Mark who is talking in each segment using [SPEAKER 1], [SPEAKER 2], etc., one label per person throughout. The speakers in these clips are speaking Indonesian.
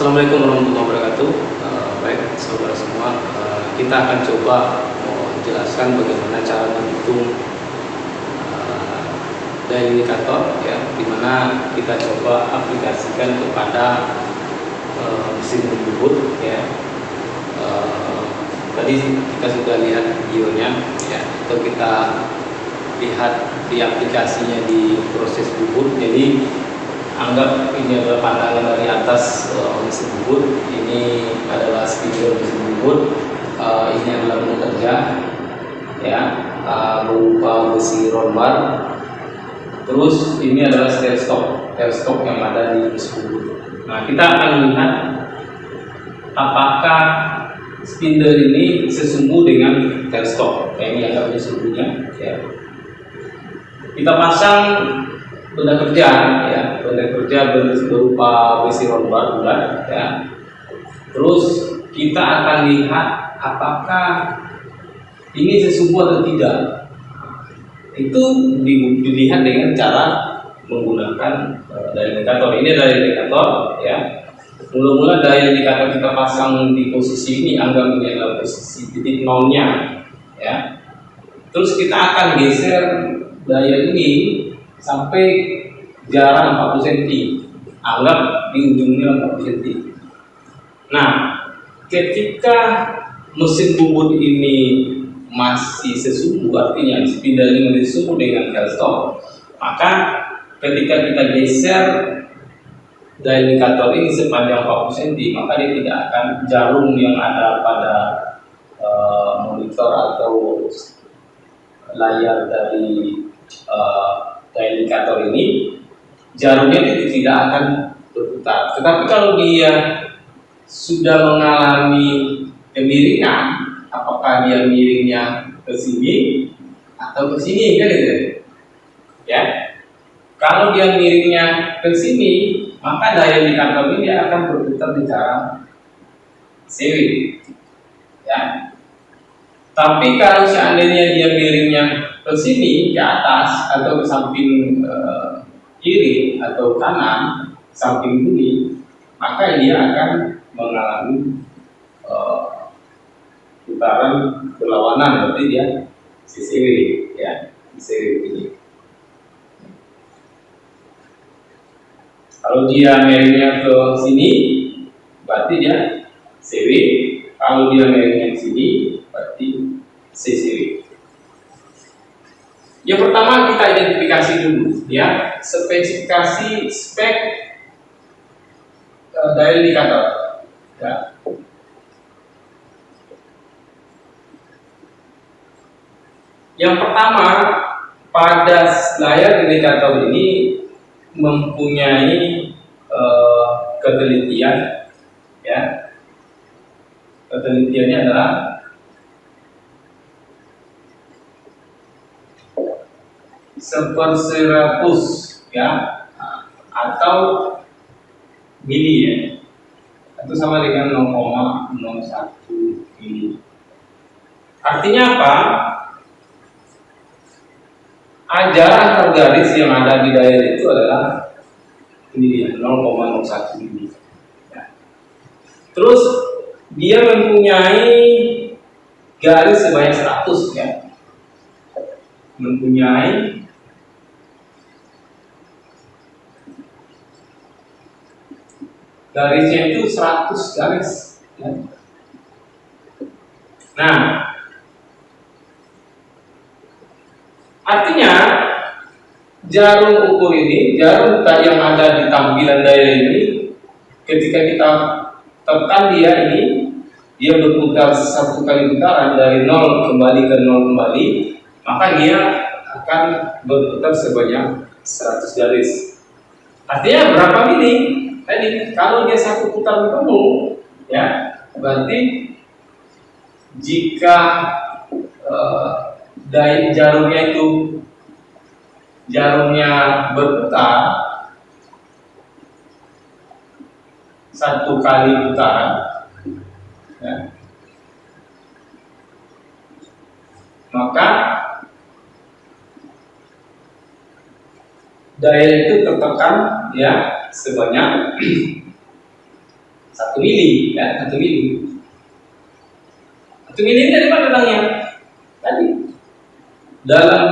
[SPEAKER 1] Assalamualaikum warahmatullahi wabarakatuh. Baik saudara semua, kita akan coba menjelaskan bagaimana cara menghitung daya indikator, ya, dimana kita coba aplikasikan kepada mesin pembubut, ya. Tadi kita sudah lihat videonya, ya, atau kita lihat di aplikasinya di proses bubut. Jadi anggap ini adalah pandangan dari atas mesin bubut. Ini adalah spidol mesin bubut. Ini adalah bekerja, ya, berupa besi roll bar. Terus ini adalah stethoscope yang ada di mesin bubut. Nah, kita akan melihat apakah spindle ini sesungguh dengan stethoscope. Ini agak sesungguhnya, ya. Kita pasang benda kerja, ya, benda kerja berupa besi roll bar bulat, ya. Terus kita akan lihat apakah ini sesungguh atau tidak. Itu dilihat dengan cara menggunakan daya indikator. Ini daya indikator, ya. Mula-mula daya indikator kita pasang di posisi ini, anggap ini adalah posisi titik nolnya, ya. Terus kita akan geser daya ini sampai jarak 40 cm. Anggap di ujungnya 40 cm. Nah, ketika mesin bubut ini masih sesungguh, artinya spindle ini masih sesungguh dengan stethoscope, maka ketika kita geser daya indikator ini sepanjang 40 cm, maka dia tidak akan, jarum yang ada pada monitor atau layar dari daya indikator ini, jarumnya tidak akan berputar. Tetapi kalau dia sudah mengalami kemiringan, apakah dia miringnya ke sini atau ke sini, kan gitu, ya. Kalau dia miringnya ke sini, maka daya indikator ini akan berputar di cara seri, ya. Tapi kalau seandainya dia miringnya ke sini, ke atas atau ke samping kiri atau kanan, samping kiri, maka dia akan mengalami putaran berlawanan, berarti dia seri, ya, seri ini. Kalau dia miringnya ke sini, berarti dia seri. Kalau dia miringnya ke sini, berarti seri. Yang pertama kita identifikasi dulu, ya, spesifikasi spek daya indikator, ya. Yang pertama, pada layar indikator ini mempunyai ketelitian, ya. Ketelitiannya adalah seper-100, ya, atau mili, ya, itu sama dengan 0,01 mili. Artinya apa? Jarak antar garis yang ada di daerah itu adalah ini, 0,01 mili. Ya. Terus dia mempunyai garis sebanyak 100, ya. Mempunyai garisnya itu 100 garis, ya. Nah, artinya jarum ukur ini, jarum yang ada di tampilan daya ini, ketika kita tekan dia ini, dia berputar satu kali putaran dari 0 kembali ke 0 kembali, maka dia akan berputar sebanyak 100 garis. Artinya berapa mili? Tadi kalau dia satu putaran penuh, ya, berarti jika daya jarumnya berputar satu kali putaran, ya, maka daya itu tertekan ya sebanyak 100 1 mili, ya, 1 mili. 1 mili ini dari mana datangnya? Tadi dalam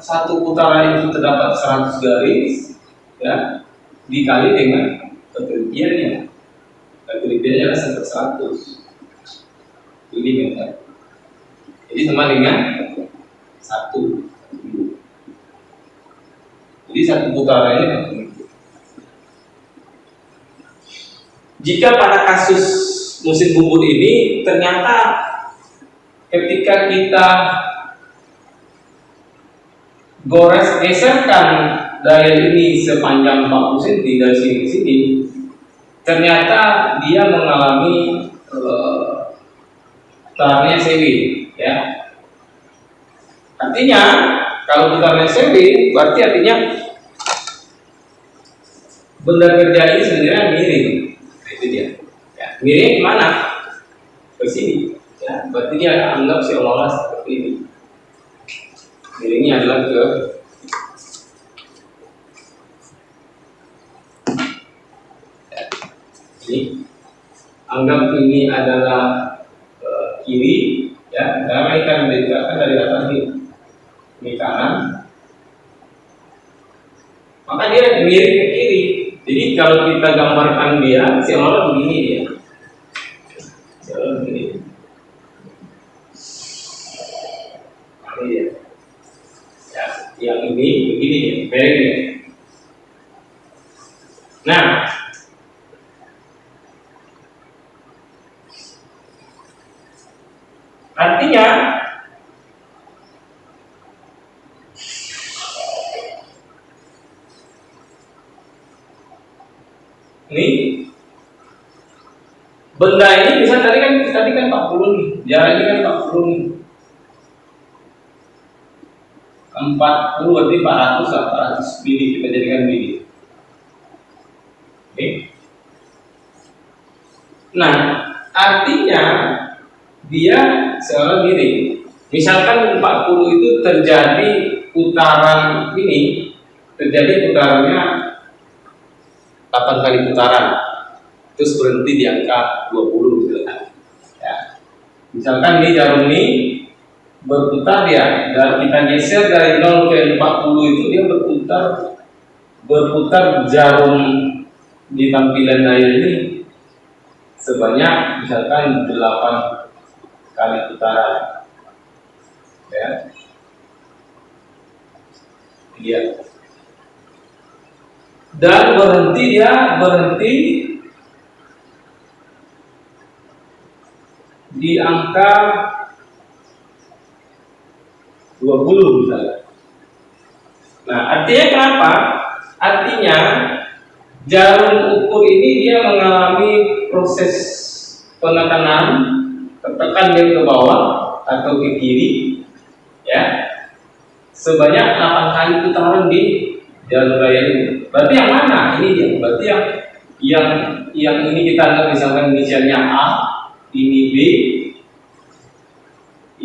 [SPEAKER 1] satu putaran itu terdapat 100 garis, ya, dikali dengan ketelitiannya. Ketelitiannya adalah 100 milimeter. Jadi sama dengan 1. Jadi satu putaran ini. Jika pada kasus musim bubut ini ternyata ketika kita geserkan dial ini sepanjang 40 cm dari sini ke sini, ternyata dia mengalami putarannya CW, ya. Artinya kalau putarannya CW berarti artinya benda kerja ini sebenarnya miring. Nah, itu dia. Ya, miring kemana? Ke sini. Ya, berarti dia anggap seolah-olah seperti ini. Miringnya adalah ke ini. Anggap ini adalah kiri, ya. Karena kita mendekatkan dari atas ini kanan. Maka dia miring ke kiri. Jadi kalau kita gambarkan dia, seolah-olah begini dia. Seolah begini. Ini dia. Ya, yang ini begini ya, miringnya. Nah, artinya ini benda ini bisa tadi kan 40 nih, jaraknya kan 40 nih. 40 berarti 400 mili, kita jadikan mili. Oke. Nah, artinya dia seolah miring. Misalkan 40 itu terjadi putaran ini, terjadi putarannya 8 kali putaran, terus berhenti di angka 20 misalkan. Ya. Misalkan ini jarum ini berputar ya, dan kita geser dari 0 ke 40 itu dia berputar jarum di tampilan dial ini sebanyak misalkan 8 kali putaran, ya. Dia dan berhenti di angka 20 misalnya. Nah, artinya kenapa? Artinya jarum ukur ini dia mengalami proses penekanan, tekan dia ke bawah atau ke kiri, ya, sebanyak 8 kali putaran di jalur raya ini. Berarti yang mana? Ini dia. Berarti yang ini kita anggap misalkan inisialnya A, ini B,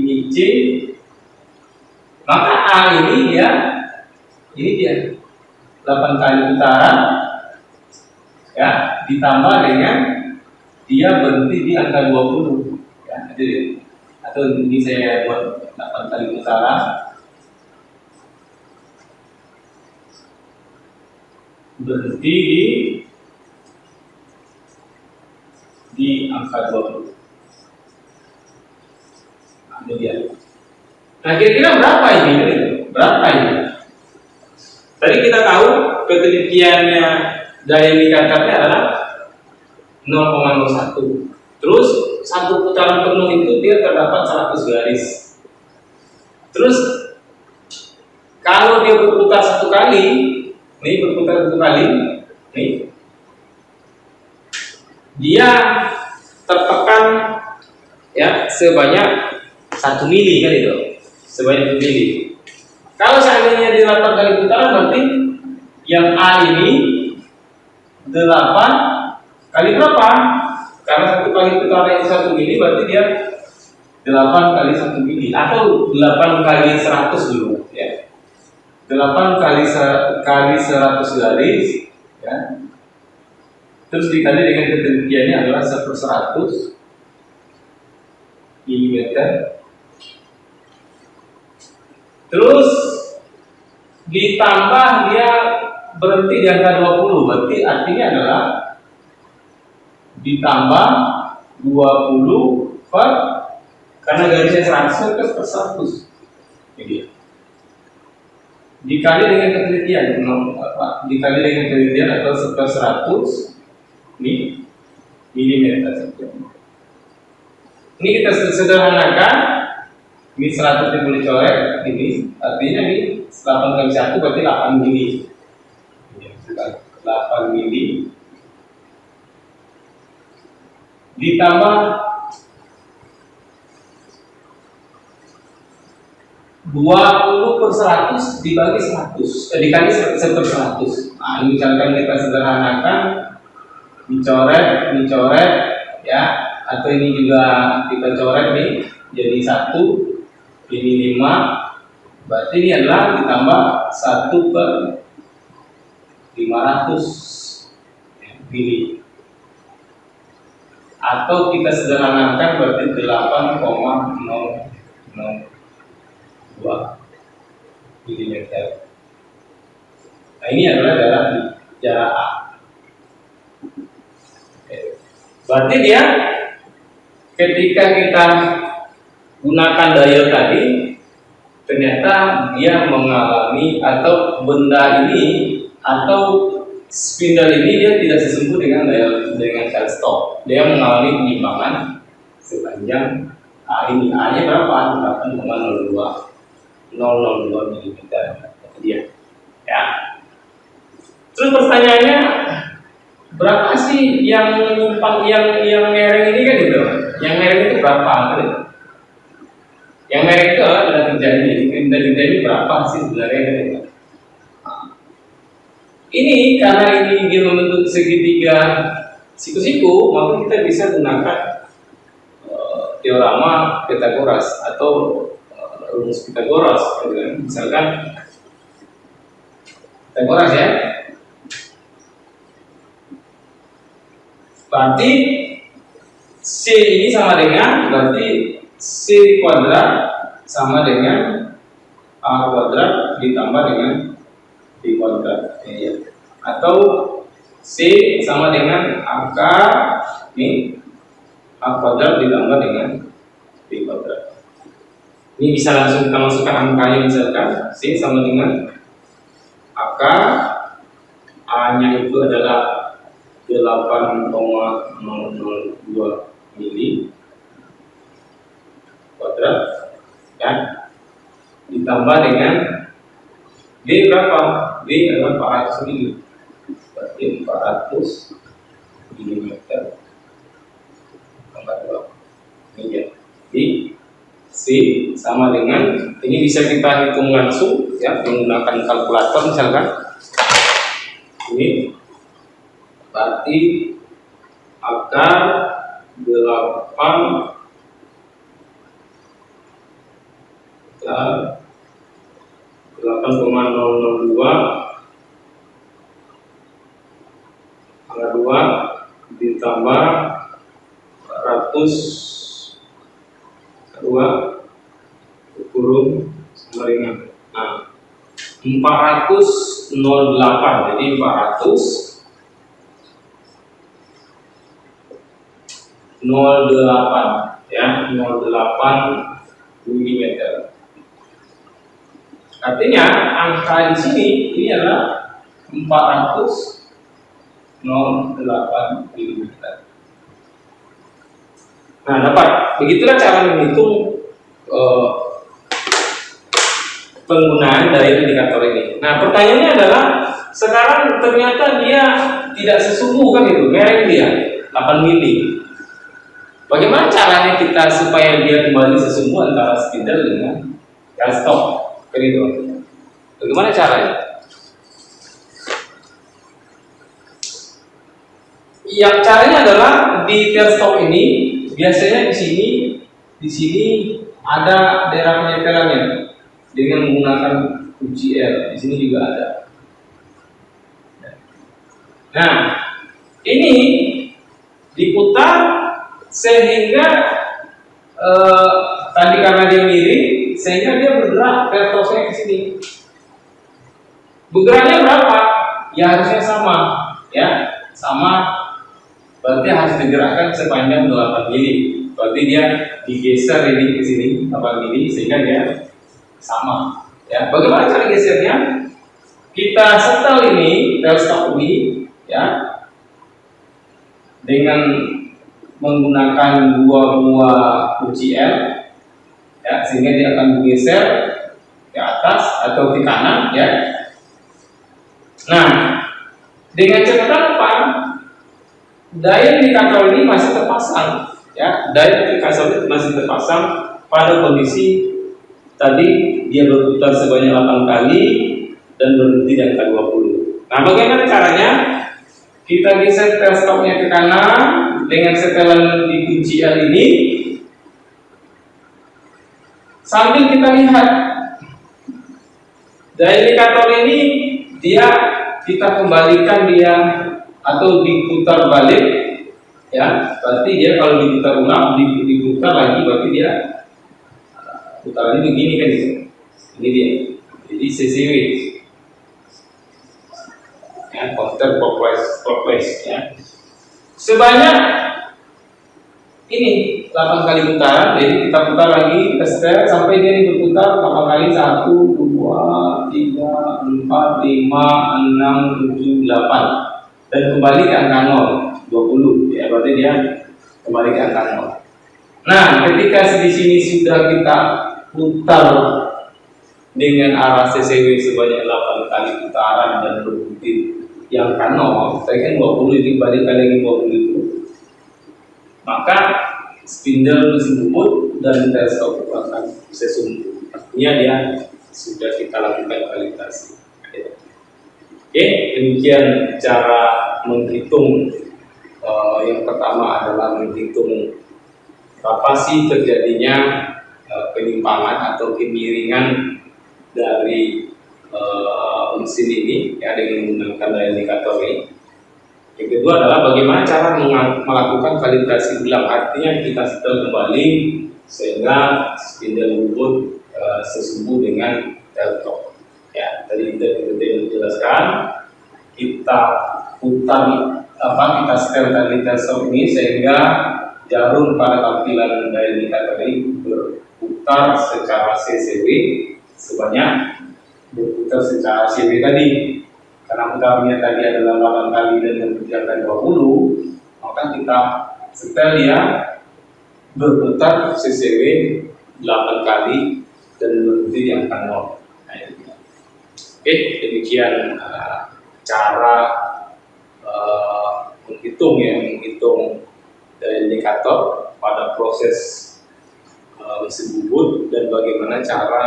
[SPEAKER 1] ini C. Maka A ini dia 8 kali putaran, ya, ditambah dengan dia berhenti di angka 20, ya, itu dia. Atau ini saya buat 8 kali putaran berhenti di angka 20. Nah, itu dia. Nah, kira-kira berapa ini? Berapa ini? Tadi kita tahu ketelitiannya daya indikatornya adalah 0,01. Terus satu putaran penuh itu dia terdapat 100 garis. Terus kalau dia berputar 1 kali, nih berputar 1 kali, nih dia tertekan ya sebanyak 1 mili kan itu, sebanyak 1 mili. Kalau seandainya di 8 kali putaran berarti yang A ini 8 kali berapa? Karena 1 kali putaran itu 1 mili berarti dia 8 kali 1 mili atau 8 kali 100 dulu ya. 8 kali 100 garis ya. terus dikali dengan ketinggiannya adalah 1/100 mm, terus ditambah dia berhenti di angka 20, berarti artinya adalah ditambah 20 per, karena garisnya 100 per 100, jadi dikali dengan ketelitian, dikali dengan ketelitian atau 1/100 milimeter. Ini kita sederhanakan, ini 100 boleh coret, ini artinya ini 8 kali 1 berarti 8 mili, 8 mili ditambah 20/100 dibagi 100, dikali 1/100. Nah, ini misalkan kita sederhanakan, dicoret ya, atau ini juga kita coret nih jadi 1, ini 5, berarti ini adalah ditambah 1/500 mili, atau kita sederhanakan berarti 8,002 mm. Nah, ini adalah jarak A. Berarti dia ketika kita gunakan dial tadi, ternyata dia mengalami, atau benda ini atau spindle ini dia tidak sesungguh dengan dial stop. Dia mengalami penyimpangan sepanjang A ini. A-nya berapa? 8,002 mm dia. Ya. Terus pertanyaannya, berapa sih yang menyimpang, yang mereng ini kan gitu? Yang mereng itu berapa? Gitu? Yang mereng itu adalah benda kerja ini. Benda kerja ini berapa sih sebenarnya? Gitu? Ini karena ini dia membentuk segitiga siku-siku, maka kita bisa gunakan teorema Pythagoras atau rumus Pythagoras. Gitu kan? Misalkan Pythagoras ya. Berarti C ini sama dengan, berarti C kuadrat sama dengan A kuadrat ditambah dengan B kuadrat, ya. Atau C sama dengan akar ini A kuadrat ditambah dengan B kuadrat. Ini bisa langsung kita masukkan angkanya, misalkan C sama dengan akar A-nya itu adalah 8,002 mili kuadrat, kan? Ditambah dengan B berapa? B adalah 400 mili, berarti 400 milimeter tambah 2. Ini ya. Jadi C sama dengan, ini bisa kita hitung langsung ya menggunakan kalkulator misalkan. Ini berarti akar 8,002 angka 2 ditambah 402 kurung sama dengan 408, jadi 408 ya, 08 mm. Artinya angka di sini ini adalah 408 mm. Nah, dapat. Begitulah cara menghitung penggunaan dari indikator ini. Nah, pertanyaannya adalah, sekarang ternyata dia tidak sesungguh kan itu, merek dia 8 mili. Bagaimana caranya kita supaya dia kembali sesungguh antara spindle dengan stop? Begitu. Bagaimana caranya? Yang caranya adalah di stop ini biasanya di sini ada daerah penyetelannya dengan menggunakan kunci L. Di sini juga ada. Nah, ini diputar sehingga tadi karena dia miring sehingga dia bergerak tertosnya ke sini. Bergeraknya berapa? Ya harusnya sama, ya sama. Berarti harus digerakkan sepanjang 8 mili. Berarti dia digeser ini ke sini 8 mili sehingga dia sama. Ya, bagaimana cara gesernya? Kita setel ini teleskop ini, ya, dengan menggunakan dua buah kunci L, ya, sehingga dia akan bergeser ke atas atau ke kanan, ya. Nah, dengan catatan apa? Daya indikator ini masih terpasang, ya. Daya indikator ini masih terpasang pada kondisi tadi dia berputar sebanyak 8 kali dan berhenti di angka 20. Nah, bagaimana caranya? Kita geser teleskopnya ke kanan dengan setelan di kunci L ini, sambil kita lihat daya indikator ini kita kembalikan dia atau diputar balik, ya. Berarti dia kalau diputar ulang, diputar lagi, berarti dia putarannya begini kan, ini dia. Jadi CCW, ya, counter clockwise, ya. Sebanyak ini 8 kali putaran, jadi kita putar lagi, kita setel sampai dia ini berputar 8 kali, 1, 2, 3, 4, 5, 6, 7, 8 dan kembali ke angka 0, 20, ya, berarti dia kembali ke angka 0. Nah, ketika di sini sudah kita putar dengan arah CCW sebanyak 8 kali putaran dan berhenti yang kan 0, saya kan 20 dibandingkan dengan 20 itu, maka spindle mesin bubut dan teleskop akan sesungguh. Artinya dia sudah kita lakukan kalibrasi. Oke, demikian cara menghitung. Yang pertama adalah menghitung berapa sih terjadinya penyimpangan atau kemiringan dari mesin ini, ya, dengan menggunakan daya indikator ini. Yang kedua adalah bagaimana cara melakukan kalibrasi ulang, artinya kita setel kembali sehingga spindle bubut sesungguh dengan teleskop. Ya, tadi kita jelaskan, kita putar kita setel tadi teleskop ini sehingga jarum pada tampilan daya indikator ini berputar secara CCW sebanyak berputar secara CW tadi. Karena putarnya tadi adalah 8 kali dan berjalan 20, maka kita setel dia berputar CCW 8 kali dan berhenti di angka 0. Nah, oke, demikian cara menghitung daya indikator pada proses mesin bubut dan bagaimana cara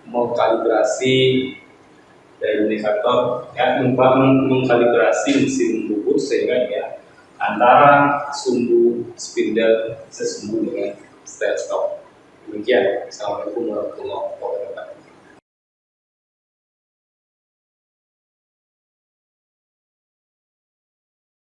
[SPEAKER 1] mengkalibrasi daya indikator, ya, mengkalibrasi mesin bubut sehingga ya antara sumbu spindle sesungguh dengan teleskop. Demikian. Assalamualaikum warahmatullahi wabarakatuh.